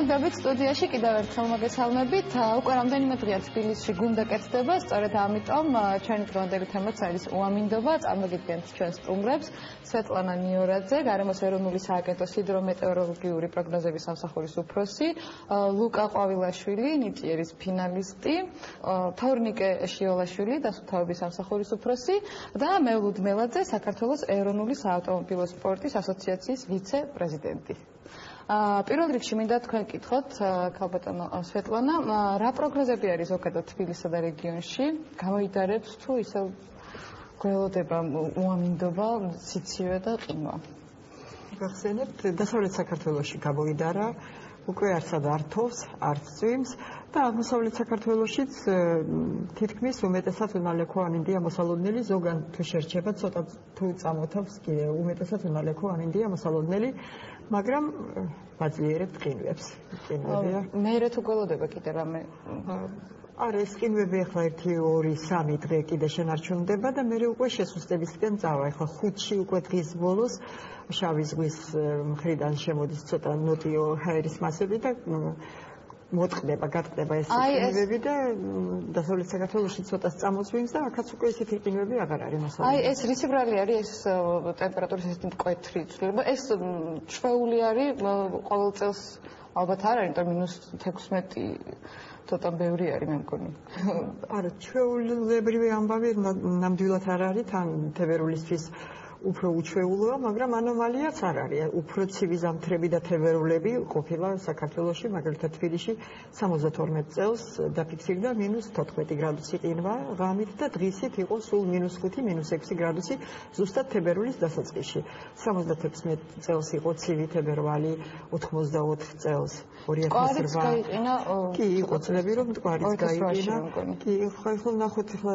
მოგდებით სტუდიაში კიდევ ერთხელ მოგესალმებით. უკვე რამდენიმე დღეა თბილისში გუნდა კეთდება, სწორედ ამიტომ ჩვენი დღევანდელი თემაც არის უამინდობა. წარმოგიდგენთ ჩვენ სტუმრებს სვეტლანა ნიორაძე, გარემოს ეროვნული სააგენტოს ჰიდრომეტეოროლოგიური პროგნოზების სამსახურის უფროსი, ლუკა ყვავილაშვილი, ნიჭიერის ფინალისტი, თორნიკე შიოლაშვილი, დასუფთავების სამსახურის უფროსი და მე ლუდმელაძე, საქართველოს ეროვნული საავტომობილო სპორტის ასოციაციის ვიცე-პრეზიდენტი. პირველ რიგში მინდა თქვენ კითხოთ, ქალბატონო სვეტლანა, რა პროგნოზები არის ზოგადად თბილისსა და რეგიონში? გამოიდარებს თუ ისევ გველოდება უამინდობა, სიცივე და ყინვა? გახსენებთ, დასავლეთ საქართველოში გამოიდარა, უკვე არცად არ თოვს, არც წვიმს და აღმოსავლეთ საქართველოშიც თითქმის უმეტესად უნალექო ამინდია მოსალოდნელი, ზოგან თუ შერჩება, ცოტა თუ წამოთავს კიდე უმეტესად უნალექო ამინდია მოსალოდნელი, მაგრამ მაძლიერებთ ყინვებს. მეერე თუ გველოდება კიდე რამე? არა, ეს ყინვები ახლა 1-2-3 დღე კიდე შენარჩუნდება და მე უკვე შესუსტებისკენ წავა. ახლა 5-ში უკვე დღის ბოლოს შავი ზღვის მხრიდან შემოდის ცოტა ნოტიო ჰაერის მასები და მოტყდება, გატყდება ეს ყინვები და დასავლეთ საქართველოში ცოტას წამოსვინს და აქაც უკვე ისეთი ყინვები აღარ არის მოსალოდნელი. ეს რისი ბრალი არის ეს ტემპერატურის ესეთი მკვეთრი ცვლილება? ეს ჩვეული არის ყოველ წელს ალბათ არ არის, იმიტომ -16 ცოტა ბევრი არის მე მგონი. არა, ჩვეულებრივი ამბავი ნამდვილად არ არის, თან თებერულისთვის უფრო უჩვეულოა, მაგრამ ანომალიაც არ არის. უფრო ცივი ზამთრები და თებერულები ყოფილა საქართველოში, მაგალითად თბილისში 72 წელს დაფიქსირდა -14 გრადუსი ყინვა ღამით და დღისით იყო სულ -5, -6 გრადუსი ზუსტად თებერულის დასაწყისში. 76 წელს იყო ცივი თებერვალი, 84 წელს 2008. კი, იყო წლები რომ მტკვარიც გაიყინა. კი, ხო ნახოთ ახლა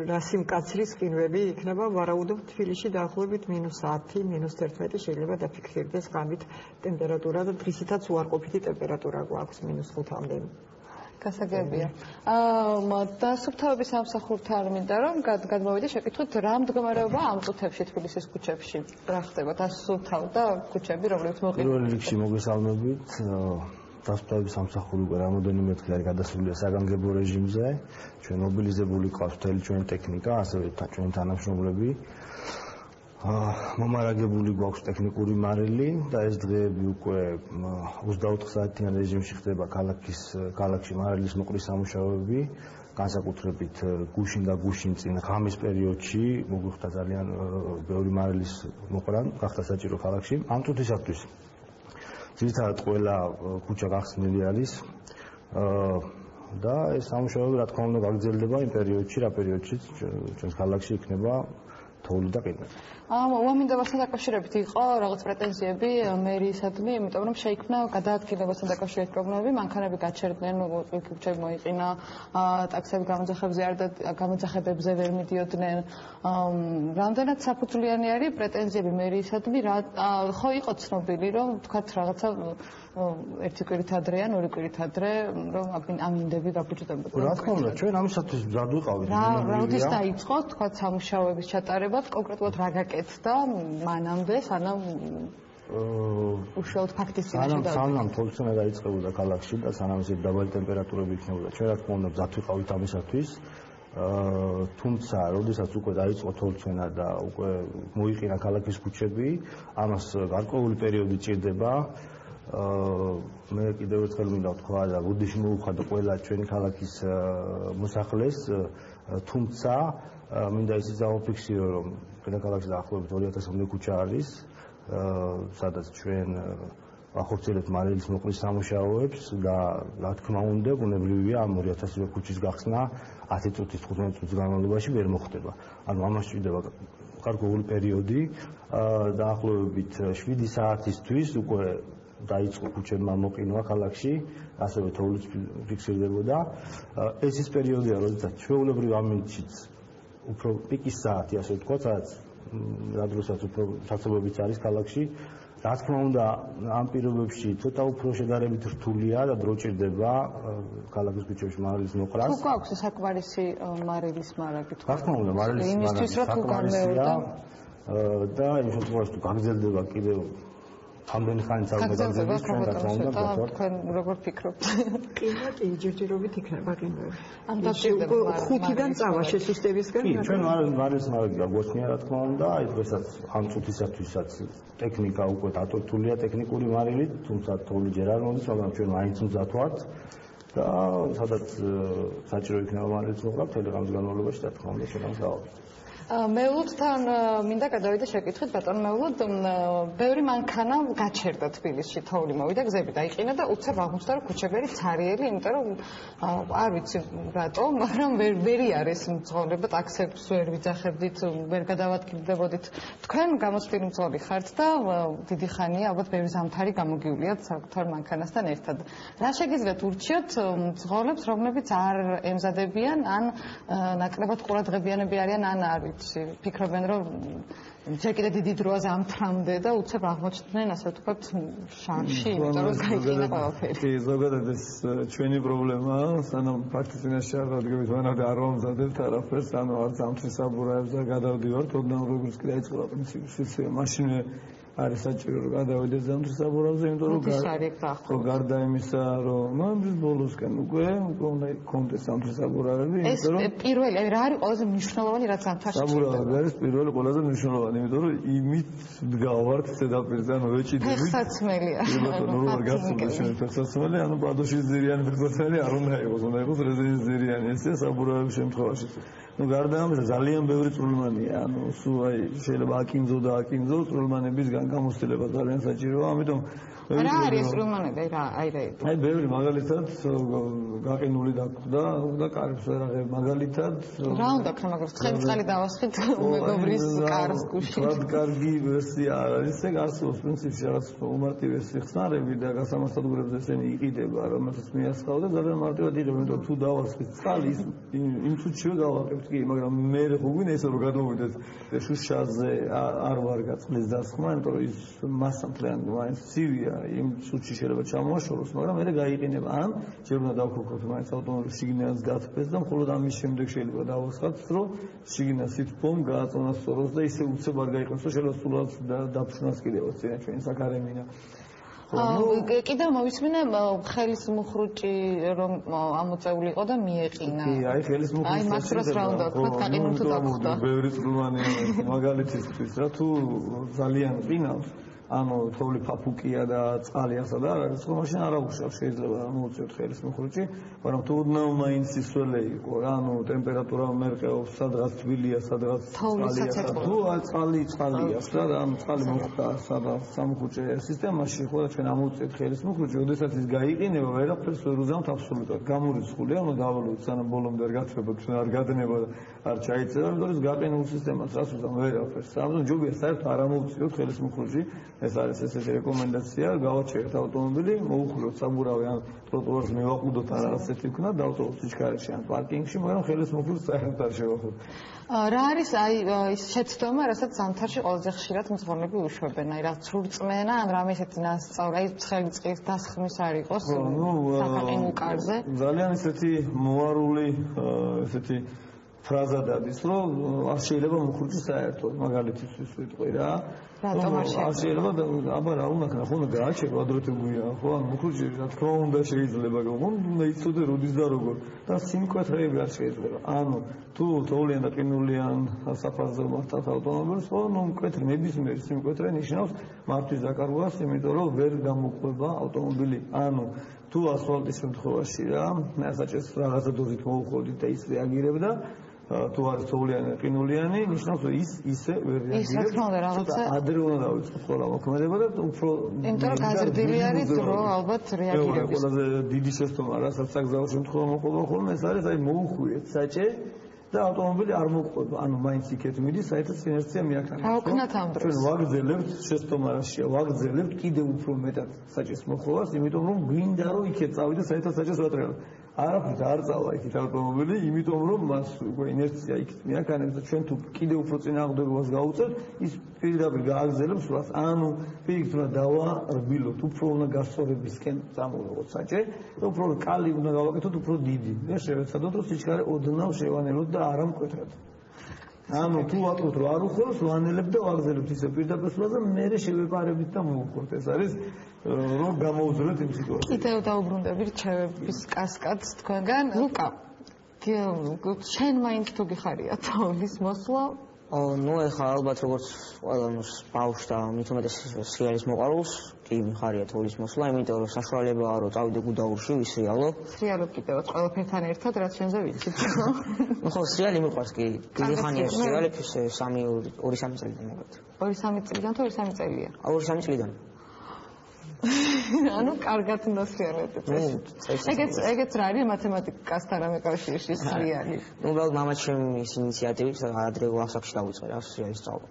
რა სიმკაცრის ყინვები იქნება, ვარაუდობ თბილისში დაახლოებით -10, -11 შეიძლება დაფიქსირდეს ღამით ტემპერატურა და დღისითაც უარყოფითი ტემპერატურა გვაქვს -5-მდე. გასაგებია. დასუფთავების სამსახურთან მინდა რომ გადმოვიდე შეკითხვით, რა მდგომარეობაა ამ წუთებში თბილისის ქუჩებში? რა ხდება დასუფთავდა ქუჩები, რომლებიც მოყიდულია? პირველ რიგში მოგესალმებით. დასუფთავების სამსახური უკვე რამოდენიმე დღე არის გადასულია საგანგებო რეჟიმზე. ჩვენ მობილიზებული ყავს მთელი ჩვენი ტექნიკა, ასევე ჩვენი თანამშრომლები. მომარაგებული გვაქვს ტექნიკური მარილი და ეს დღეები უკვე 24 საათიან რეჟიმში ხდება ქალაქში მარილის მოყრის სამუშაოები, განსაკუთრებით გუშინ და გუშინწინ ღამის პერიოდში მოგვიხდა ძალიან ბევრი მარილის მოყრა გახდა საჭირო ქალაქში. ამ წუთისათვის ძირითადად ყველა ქუჩა გახსნილი არის და ეს სამუშაოები რა თქმა უნდა გაგრძელდება იმ პერიოდში, რა პერიოდშიც ჩვენს ქალაქში იქნება თოვლი და ყინვა. უამინდობასთან დაკავშირებით იყო რაღაც პრეტენზიები მერიისადმი, იმიტომ რომ შეიქმნა გადაადგილებასთან დაკავშირებით პრობლემები, მანქანები გაჩერდნენ, ქუჩები მოიყინა, ტაქსები გამოძახებებზე ვერ მიდიოდნენ. რამდენად საფუძვლიანი არის პრეტენზიები მერიისადმი, ხო იყო ცნობილი, რომ თქვათ რაღაცა ერთი კვირით ადრე ან ორი კვირით ადრე, რომ ამინდები გაბუჯდებოდა. რა თქმა უნდა, ჩვენ ამისათვის მზად ვიყავით. როდის დაიწყო თქვათ სამუშაოების ჩატარება, კონკრეტულად რა გაკეთდა მანამდე, სანამ უშუალოდ ფაქტის წინაშე და სანამ თოვლცენა დაიწყებოდა ქალაქში და სანამ ეს დაბალი ტემპერატურები იქნებოდა, ჩვენ რა თქმა უნდა მზად ვიყავით ამისათვის. თუმცა, როდესაც უკვე დაიწყო თოვლცენა და უკვე მოიყინა ქალაქის ქუჩები, ამას გარკვეული პერიოდი ჭირდება. მე კიდევ ერთხელ მინდა ვთქვა და ბუდიში მოვუხადო ყველა ჩვენი ქალაქის მოსახლეს, თუმცა მინდა ისიც დავაფიქსირო, რომ ქალაქში დაახლოებით 2000-მდე ქუჩა არის, სადაც ჩვენ ვახორციელებთ მარილის მოყრის სამუშაოებს და რა თქმა უნდა, ბუნებრივია ამ 2000 ქუჩის გახსნა 10 წუთის 15 წუთის განმავლობაში ვერ მოხდება. ანუ ამას ჭირდება გარკვეული პერიოდი, დაახლოებით 7 საათისთვის უკვე დაიწყო ქუჩებმა მოყინვა ქალაქში, ასევე თოვლიც ფიქსირდებოდა. ეს ის პერიოდია, როდესაც ჩვეულებრივ ამინდშიც უფრო პიკის საათი, ასე ვთქვათ, სადაც რა დროსაც უფრო საცობებიც არის ქალაქში. რა თქმა უნდა, ამ პირობებში ცოტა უფრო შედარებით რთულია და დრო ჭირდება ქალაქის ქუჩებში მარილის მოყრას. თუ გვაქვს საკმარისი მარილის მარაგი, რა თქმა უნდა, მარილის მარაგი საკმარისია და იმ შემთხვევაში თუ გაგრძელდება კიდევ ამდენი ხანი წარმოგიდგენს ჩვენ რა თქმა უნდა გქონდათ. თქვენ როგორ ფიქრობთ? კი, ჯერჯერობით იქნება ყინვები. ამ დაპირდება 5-დან წავა შესუსტებისგან. კი, ჩვენ არ ეს მაგია გვაქვს რა თქმა უნდა, აი დღესაც ამ წუთისათვისაც ტექნიკა უკვე დატვირთულია ტექნიკური მარილით, თუმცა თოვლი ჯერ არ მოდის, მაგრამ ჩვენ მაინც მზად ვართ და სადაც საჭირო იქნება მარილის მოყვა მთელი ღამის განმავლობაში, რა თქმა უნდა, ჩვენ ამას გავაკეთებთ. მეულოდთან მინდა გადავიდე შეკითხვით, ბატონო მეულოდ, ბევრი მანქანა გაჩერდა თბილისში, თოვლი მოვიდა, გზები დაიყინა და უცებ აღმოჩნდა, რომ ქუჩებერი ცარიელი, იმიტომ რომ არ ვიცი რატომ, მაგრამ ვერ იარეს მძღოლება, ტაქსებს ვერ ვიძახებდით, ვერ გადავადგილდებოდით. თქვენ გამოცდილი მძღოლი ხართ და დიდი ხანია, ალბათ ბევრი ზამთარი გამოგიულიათ საკუთარ მანქანასთან ერთად. რა შეგიძლიათ ურჩიოთ მძღოლებს, რომლებიც არ ემზადებიან, ან ნაკლებად ყურადღებიანები არიან, ან არ ფიქრობენ, რომ ჯერ კიდე დიდი დროა ზამთრამდე და უცებ აღმოჩნდნენ, ასე ვთქვათ, შარში, იმიტომ რომ გაიყინა ყველაფერი. კი, ზოგადად ეს ჩვენი პრობლემაა, სანამ ფაქტის წინაშე არ დადგებით, მანამდე არ ვამზადებთ არაფერს, ანუ არ ზამთრის საბურავებს და გადავდივართ, ოდნავ როგორც კი დაიწყო პრინციპში, მაშინვე არის საჭირო რომ გადავიდეს ზამთრის საბურავზე, იმიტომ რომ გარდა იმისა, რომ მანდის ბოლოსკენ უკვე უნდა კონდეს ზამთრის საბურავები, იმიტომ რომ ეს პირველი, რა არის ყველაზე მნიშვნელოვანი რაც ზამთარში საბურავი არის პირველი ყველაზე მნიშვნელოვანი, იმიტომ რომ იმით დგავართ ზედაპირზე, ანუ ვეჭიდებით. ფეხსაცმელია. ნუ არ გასულა ჩვენ ფეხსაცმელი, ანუ პადოში ზირიანი ფეხსაცმელი არ უნდა იყოს, უნდა იყოს რეზინის ზირიანი, ესე საბურავების შემთხვევაში. ну გარდა ამისა ძალიან ბევრი წვრილმანია, ანუ სულ აი შეიძლება აკინძო და აკინძო წვრილმანებისგან გამოცდილება ძალიან საჭიროა, ამიტომ რა არის წვრილმანები, აი ბევრი მაგალითად გაყინული დაგვდა და კარებს ვერ აღებ მაგალითად რა უნდა ქნა მაგრამ ცხელი დავასხით მეგობრის კარს გუში კარგი ვერსია არის ეგ არსებობს პრინციპში რაღაც უმარტივესი ხსნარები და გასამართლებლებზე ესენი იყიდება რომელსაც მიასხავ და ძალიან მარტივად იღებ იმიტომ თუ დავასხით წყალი იმ წუთშივე გავაკეთებ კი მაგრამ მე ხო გვინდა ისე რომ გადმოვიდეთ შუშაზე არ ვარ გაწყლის დასხმა იმიტომ რომ ის მასამთლიან მაინც ცივია იმ წუთში შეიძლება ჩამოაშოროს მაგრამ მე გაიყინება ან ჯერ უნდა დავქოქოთ მაინც ავტომობილის შიგნას გათბეს და მხოლოდ ამის შემდეგ შეიძლება დავასხათ რომ შიგნას სითბომ გააწონოს სწოროს და ისე უცებ არ გაიყენოს რომ შეიძლება სულად დაფშვნას კიდევ წინა ჩვენი საქარემინა კიდევ მოვისმინე ხელის მუხრუჭი რომ ამოწეული იყო და მიეყინა. კი, აი ხელის მუხრუჭი. აი მას დროს რა უნდა თქვა, გაყინულ თუ დაგხვდა. ბევრი წვრილმანი მაგალითისთვის რა თუ ძალიან ყინავს ანუ თოვლი ფაფუკია და წყალი ასა და არის ხო მაშინ არ აღუშავ შეიძლება მოუწევთ ხელის მუხრუჭი მაგრამ თუ უდნავ მაინც სისველე იყო რა ანუ ტემპერატურა მერყეობს სადღაც თბილია სადღაც წყალია თუ წყალია და ამ წყალი მოხდა სადღაც სამუხრუჭე სისტემაში ხო და ჩვენ ამოუწევთ ხელის მუხრუჭი ოდესაც ის გაიყინება ვერაფერს ვერ უზამთ აბსოლუტურად გამორიცხული ანუ დავალოთ სანამ ბოლომდე არ გათვება ჩვენ არ გადნება არ ჩაიწერა იმიტომ რომ გაყინულ სისტემას რას უზამ ვერაფერს ამიტომ ჯობია საერთოდ არ ამოუწევთ ხელის მუხრუჭი ეს არის ესეთი რეკომენდაცია, გავაჩერეთ ავტომობილი, მოუხლოთ საბურავი ან ტროტუარს მივაყუდოთ ან რაღაცეთი ვქნა და ავტობუსის სიჩქარეში ან პარკინგში, მაგრამ ხელის მუხრუჭს საერთოდ არ შევახოთ. რა არის აი ის შეცდომა, რასაც ზამთარში ყველაზე ხშირად მძღოლები უშვებენ, აი რა ცრურწმენა ან რამე ესეთი ნასწავრი, აი ცხელი წყლის დასხმის არ იყოს საფაყინულ კარზე. ძალიან ესეთი მოარული ესეთი ფრაზა დადის, რომ არ შეიძლება მუხრუჭი საერთოდ, მაგალითისთვის ვიტყვი რა. რატომ არ შეიძლება? აბა რა უნდა ქნა, ხო უნდა გააჩერო ადროთი გვია, ხო ან მუხრუჭი რა თქმა უნდა შეიძლება, უნდა იცოდე როდის და როგორ და სიმკვეთრეები არ შეიძლება. ანუ თუ თოვლიან და ყინულიან საფარზე მართავს ავტომობილს, ხო, ნუ მკვეთრი ნებისმიერი სიმკვეთრე ნიშნავს მართვის დაკარგვას, იმიტომ რომ ვერ გამოყვება ავტომობილი. ანუ თუ ასფალტის შემთხვევაში რა, ასაჭეს რაღაცა დოზით მოუხოდით და ის რეაგირებდა თუ არის თოვლიანი ყინულიანი, ნიშნავს რომ ის ისე ვერ რეაგირებს. რაღაცა ადრე უნდა დავიწყოთ ხოლმე მოქმედება და უფრო იმიტომ რომ გაზრდილი არის დრო ალბათ რეაგირების. ყველაზე დიდი შეცდომა რასაც საგზაო შემთხვევა მოყვება ხოლმე ეს არის აი მოუხვიეთ საჭე და ავტომობილი არ მოყვება. ანუ მაინც იქეთ მიდის, საერთოდ ინერცია მიაქნებს. გავქნათ ამ დროს. ჩვენ ვაგრძელებთ შეცდომა რაშია, ვაგრძელებთ კიდევ უფრო მეტად საჭეს მოხვას, იმიტომ რომ გვინდა რომ იქეთ წავიდე საერთოდ საჭეს ვატრიალოთ. არაფრით არ წავა იქით ავტომობილი, იმიტომ რომ მას უკვე ინერცია იქით მიაქანებს და ჩვენ თუ კიდევ უფრო წინააღმდეგობას გავუწევთ, ის პირდაპირ გააგრძელებს სულაც. ანუ პირიქით უნდა დავარბილოთ, უფრო უნდა გასწორებისკენ წამოვიღოთ საჭე და უფრო კალი უნდა გავაკეთოთ უფრო დიდი. და შევეცადოთ რომ სიჩქარე ოდნავ შევანელოთ და არა მკვეთრად. ანუ თუ ვატყობთ რომ არ უხუროს, ვანელებთ და ვაგზელებთ ისე პირდაპირ და მე შევეპარებით და მოვუხურთ. ეს არის რომ გამოუძვრეთ იმ სიტუაციას. კიდევ დაუბრუნდები რჩევების კასკადს თქვენგან. ლუკა, შენ მაინც თუ გიხარია თოვლის მოსვლა? ნუ ეხლა ალბათ როგორც ყველა ბავშვს და მით უმეტეს სრიალის მოყვარულს კი მიხარია თოვლის მოსვლა, იმიტომ რომ საშუალებაა რომ წავიდე გუდაურში ვისრიალო. სრიალო კიდევაც ყველაფერთან ერთად რაც შენზე ვიცით. ხო, სრიალი მიყვარს კი. დიდი ხანია სრიალები 2-3 წელიდან მოგეთ. 2-3 წლიდან თუ 2-3 წელია? 2-3 წლიდან. ანუ კარგად ნოსრიალები. ეგეც რა არის მათემატიკასთან რამე კავშირში სრიალი? ნუ უბრალოდ მამაჩემის ინიციატივით ადრე ასაკში დავიწყე რა სრიალის სწავლა.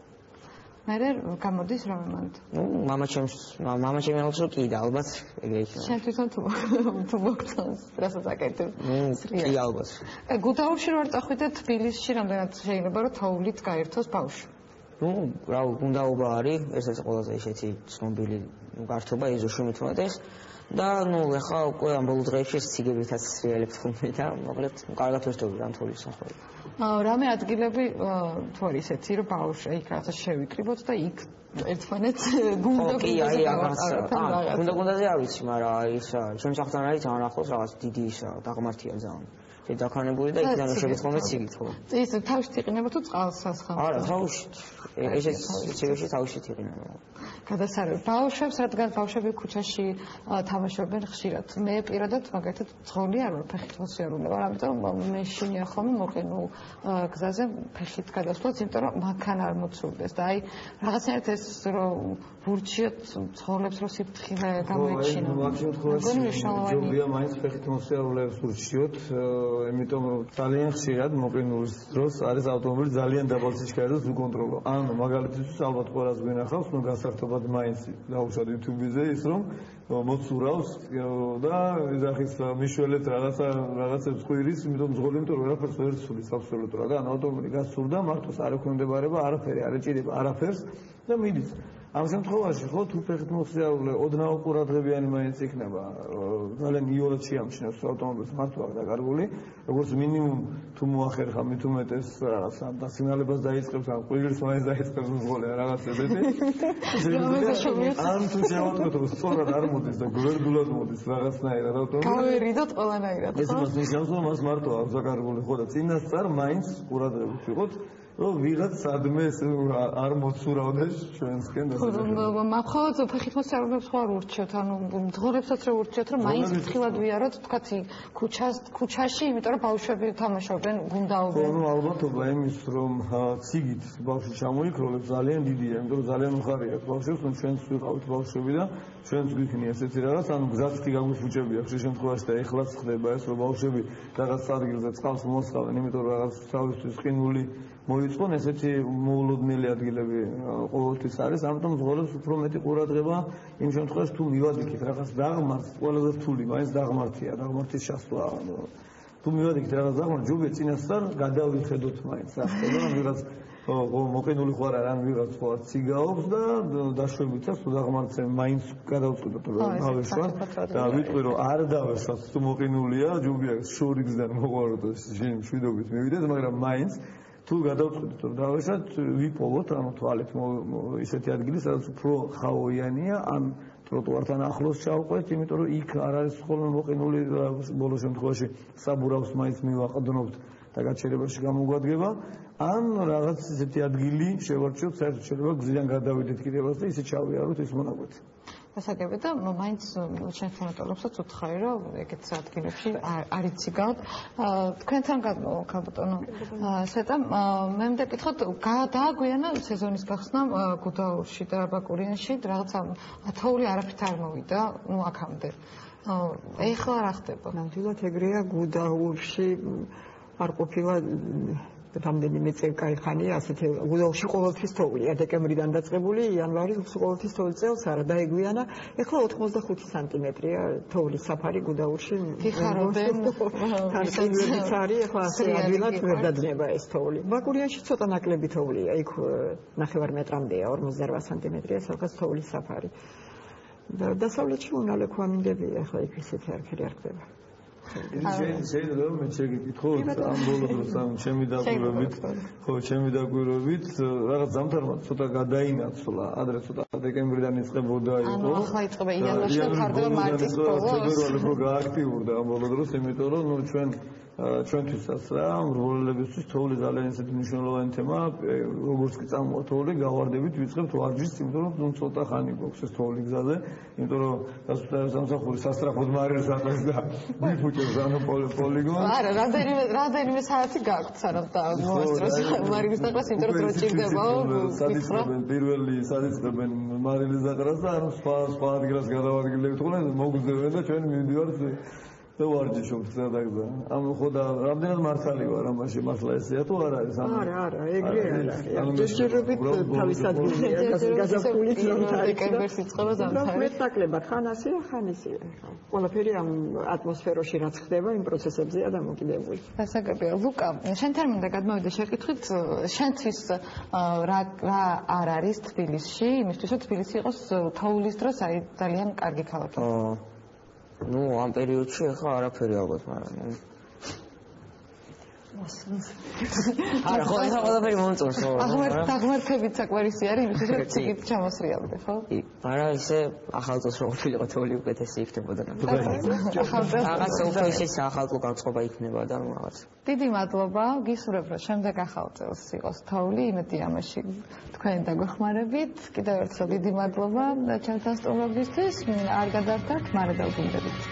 მერე გამოდის რა მომენტ? ნუ მამაჩემი ალბათ რომ კი და ალბათ ეგრე იქნება. შენ თვითონ თუ მოგწონს რასაც აკეთებ სრიალი? კი ალბათ. გუდაურში რო არ წახვიდე თბილისში რამდენად შეიძლება რომ თოვლით გაერთოს ბავშვი? ნუ რა გუნდაობა არის, ესეც ყველაზე ისეთი ცნობილი გართობა ეზოში მით უმეტეს და ნუ ეხლა უკვე ამ ბოლო დღეებში ციგებითაც სრიალებს ხმები და მოკლედ კარგად ვერთობი რა თოვლის სახელი. რამე ადგილები თუ არის ესეთი რომ ბავშვი იქ რაღაცა შევიკრიბოთ და იქ ერთმანეთს გუნდაზე არ ვიცი, მაგრამ ის ჩემს ახთან არის ძალიან ახლოს რაღაც დიდი ის დაღმართია ძალიან. დაქანებული და იქიდან შეგეცხოვეთ ციგით ხო? ის თავში იყინება თუ წყალს ასხამს? არა, თავში. ესეც ციგებში თავში იყინება. გადასარევი ბავშვებს, რადგან ბავშვები ქუჩაში თამაშობენ ხშირად. მე პირადად მაგათად ძღოლი არ ვარ ფეხით მოსიარულე ვარ, ამიტომ მე შინია ხოლმე მოყენულ გზაზე ფეხით გადასვლაც, იმიტომ რომ მანქანა არ მოცულდეს და აი რაღაცნაირად ეს რომ ვურჩიოთ ძღოლებს რომ სიფრთხილე გამოიჩინო. მგონი მნიშვნელოვანია მაინც ფეხით მოსიარულეებს ვურჩიოთ, იმიტომ რომ ძალიან ხშირად მოყენულის დროს არის ავტომობილი ძალიან დაბალ სიჩქარეზე უკონტროლო. ანუ მაგალითისთვის ალბათ ყველას გვინახავს, ნუ გასართობად მაინც დაუშვათ YouTube-ზე ის რომ მოცურავს და ეძახის მიშველეთ რაღაცებს ყვირის, იმიტომ ძღოლი, იმიტომ რომ ვერაფერს ვერ ცulis აბსოლუტურად და ანუ ავტომობილი გასურდა, მართოს არ ექვემდებარება არაფერი, არ ეჭირება არაფერს და მიდის. ამ შემთხვევაში ხო თუ ფეხით მოსიარულე ოდნავ ყურადღებიანი მაინც იქნება, ძალიან იოლად შეამჩნევს ავტომობილს მართლა დაკარგული, როგორც მინიმუმ თუ მოახერხა მით უმეტეს რაღაცა და სიგნალებას დაიწყებს, ან ყვირის მაინც დაიწყებს მსგოლე რაღაც ესეთი. ან თუ შევატყოთ რომ სწორად არ მოდის და გვერდულად მოდის რაღაცნაირად ავტომობილი. გავერიდოთ ყველანაირად. ეს მას ნიშნავს რომ მას მარტო აქვს დაკარგული ხო და წინასწარ მაინც ყურადღებით ვიყოთ. რომ ვიღაც სადმე არ მოცურავდეს ჩვენსკენ და მხოლოდ ფეხით მოსიარულეებს ხო არ ურჩიოთ, ანუ მძღოლებსაც რა ურჩიოთ, რომ მაინც ფრთხილად ვიაროთ თქვათ ქუჩაში, იმიტომ რომ ბავშვები თამაშობენ, გუნდაობენ. ხო, ალბათობა იმის, რომ ციგით ბავშვი ჩამოიქროლებს ძალიან დიდია, იმიტომ რომ ძალიან უხარია ბავშვებს, რომ ჩვენც ვიყავით ბავშვები და ჩვენც გვიქნია ესეთი რაღაც, ანუ გზაც კი გაგვიფუჭებია ხშირ შემთხვევაში და ეხლაც ხდება ეს, რომ ბავშვები რაღაც ადგილზე წყალს მოსყავენ, იმიტომ რომ რაღაც თავისთვის ყინული მოიწყონ, ესეთი მოულოდნელი ადგილები ყოველთვის არის, ამიტომ ზღოლებს უფრო მეტი ყურადღება იმ შემთხვევაში თუ მივადგით რაღაც დაღმართს, ყველაზე რთული მაინც დაღმართია, დაღმართის შესვლა. თუ მივადგით რაღაც დაღმართს, ჯობია წინასწარ გადავიხედოთ მაინც ახლა, რომ ვიღაც მოყენული ხო არა, ან ვიღაც ხო არ ციგაობს და დაშვებითაც თუ დაღმართზე მაინც გადავწყვიტოთ რომ დავეშვათ და ვიტყვი რომ არ დავეშვათ, თუ მოყენულია, ჯობია შორიგზდან მოყვაროთ შენ მშვიდობით მივიდეთ, მაგრამ მაინც თუ გადავწყვიტოთ რომ დავეშვათ, ვიპოვოთ ანუ თვალეთ ისეთი ადგილი, სადაც უფრო ხაოიანია, ან ტროტუართან ახლოს ჩავყვეთ, იმიტომ რომ იქ არ არის ხოლმე მოყინული ბოლო შემთხვევაში საბურავს მაინც მივაყდნობთ და გაჩერებაში გამოგვადგება, ან რაღაც ისეთი ადგილი შევარჩიოთ, საერთოდ შეიძლება გზიდან გადავიდეთ კიდევაც და ისე ჩავიაროთ ის მონაკვეთი. გასაგები და მაინც ჩვენ ფონატოლებსაც უთხარი რომ ეგეთ ადგილებში არ იციგავთ. თქვენთან გაბატონო სეტა, მე მეკითხოთ დააგვიანა სეზონის გახსნა გუდაურში და ბაკურიანში რაღაცა ათეული არაფრით არ მოვიდა, ნუ აქამდე. ეხლა რა ხდება? ნამდვილად ეგრეა, გუდაურში არ ყოფილა რამდენიმე წელკაიხანია ასეთი გუდაურში ყოველთვის თოვლია, დეკემბრიდან დაწყებული იანვარის ყოველთვის თოვლის წელს არა დაეგვიანა. ეხლა 85 სანტიმეტრია თოვლის საფარი გუდაურში. გიხარობენ თანხმობრივიც არის, ეხლა ასე ადვილად ვერ დადნება ეს თოვლი. ბაკურიანში ცოტა ნაკლები თოვლია, იქ 9 მეტრამდეა, 48 სანტიმეტრია სადღაც თოვლის საფარი. და დასავლეთში უნალექვა მინდებია, ეხლა იქ ისეთი არაფერი არ ხდება. შეიძლება მე შეგიკითხო ამ ბოლო დროს ამ ჩემი დაკვირვებით რაღაც ზამთარმა ცოტა გადაინაცვლა ადრე ცოტა დეკემბრიდან იწყებოდა იყო ახლა იწყება იანვარში და თარდება მარტის ბოლოს ფებრუარი უფრო გააქტიურდა ამ ბოლო დროს იმიტომ რომ ჩვენთვისაც რა მრგოლებისთვის თოვლი ძალიან ისეთი მნიშვნელოვანი თემაა როგორც კი წამოვა თოვლი გავარდებით ვიწყებთ ვარჯიშს იმიტომ რომ ცოტა ხანი გვაქვს ეს თოვლი გზაზე იმიტომ რომ სამსახური სასტრაფოდ მარილს ატყვის და მიფუჭებს ანუ პოლიგონს არა რამდენიმე საათი გაქვთ სანამ მოასწროს მარილის დაყრას იმიტომ რომ ჭირდება სადიწყებენ მარილის დაყრას და ანუ სხვა ადგილას გადავადგილებით ხოლმე მოგვძებენ და ჩვენ მივდივართ და ვარჯიშობთ სადაგზა. ამ ხო და რამდენად მართალი ვარ ამაში მართლა ესეა თუ არა ეს ამ არა ეგრე არა. ჯერჯერობით თავის ადგილია გაზაფხულით რომ დეკემბერს იწყება ზამთარი. მეტაკლებად ხან ასეა ხან ისეა. ყველაფერი ამ ატმოსფეროში რაც ხდება იმ პროცესებზეა დამოკიდებული. დასაგებია ლუკა შენთან მინდა გადმოვიდე შეკითხვით შენთვის რა არ არის თბილისში იმისთვის რომ თბილისი იყოს თოვლის დროს აი ძალიან კარგი ქალაქი. ну ამ პერიოდში ახლა არაფერი ალბათ მაგრამ არა ხო ეს ყველაფერი მომწონს ხო აღმერთებით საკვარისი არის იმისთვის რომ ციგით ჩამოსრიალდე ხო არა ისე ახალწელს რომ ყოფილიყო თოვლი უკეთესი იქნებოდა რაღაც უფრო ისე ახალწლო განწყობა იქნება და რაღაც დიდი მადლობა გისურვებ რომ შემდეგ ახალწელს იყოს თოვლი იმედი ამაში თქვენ დაგვეხმარებით კიდევ ერთხელ დიდი მადლობა ჩემთან სტუმრობისთვის არ გადავდართ მარე დავგვიმდებით